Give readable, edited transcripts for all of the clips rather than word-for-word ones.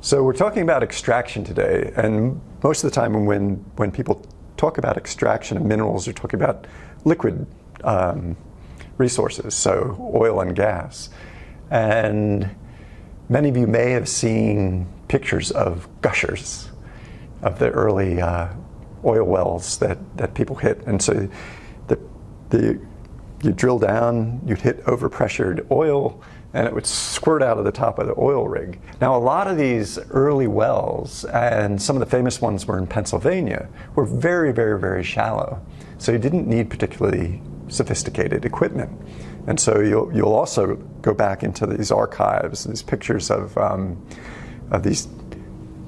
So we're talking about extraction today, and most of the time when people talk about extraction of minerals, they're talking about liquid resources, so oil and gas. And many of you may have seen pictures of gushers, of the early oil wells that people hit. And so you drill down, you'd hit overpressured oil, and it would squirt out of the top of the oil rig. Now, a lot of these early wells, and some of the famous ones were in Pennsylvania, were very, very, very shallow. So you didn't need particularly sophisticated equipment. And so you'll also go back into these archives, these pictures of these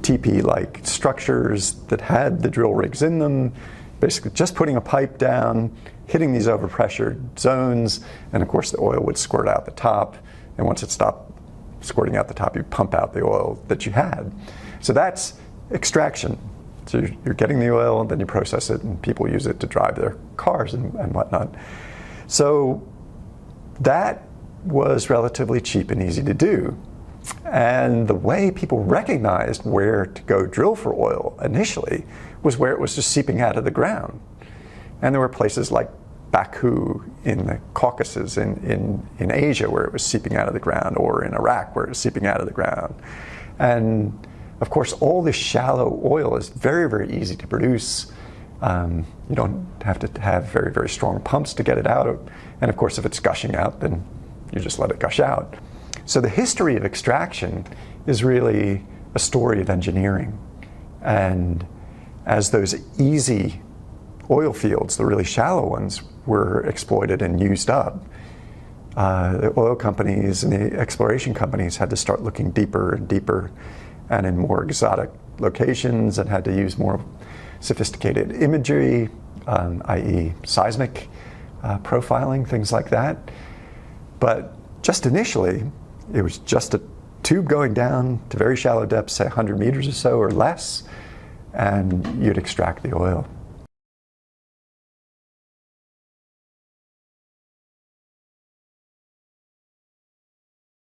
teepee-like structures that had the drill rigs in them, basically just putting a pipe down, hitting these overpressured zones, and of course the oil would squirt out the top. And once it stopped squirting out the top, you pump out the oil that you had. So that's extraction. So you're getting the oil, and then you process it, and people use it to drive their cars and whatnot. So that was relatively cheap and easy to do. And the way people recognized where to go drill for oil initially was where it was just seeping out of the ground. And there were places like Baku in the Caucasus in Asia where it was seeping out of the ground, or in Iraq where it was seeping out of the ground. And of course, all this shallow oil is very, very easy to produce. You don't have to have very, very strong pumps to get it out. And of course, if it's gushing out, then you just let it gush out. So the history of extraction is really a story of engineering. And as those easy oil fields, the really shallow ones, were exploited and used up, the oil companies and the exploration companies had to start looking deeper and deeper and in more exotic locations, and had to use more sophisticated imagery, i.e. seismic profiling, things like that. But just initially, it was just a tube going down to very shallow depths, say 100 meters or so or less, and you'd extract the oil.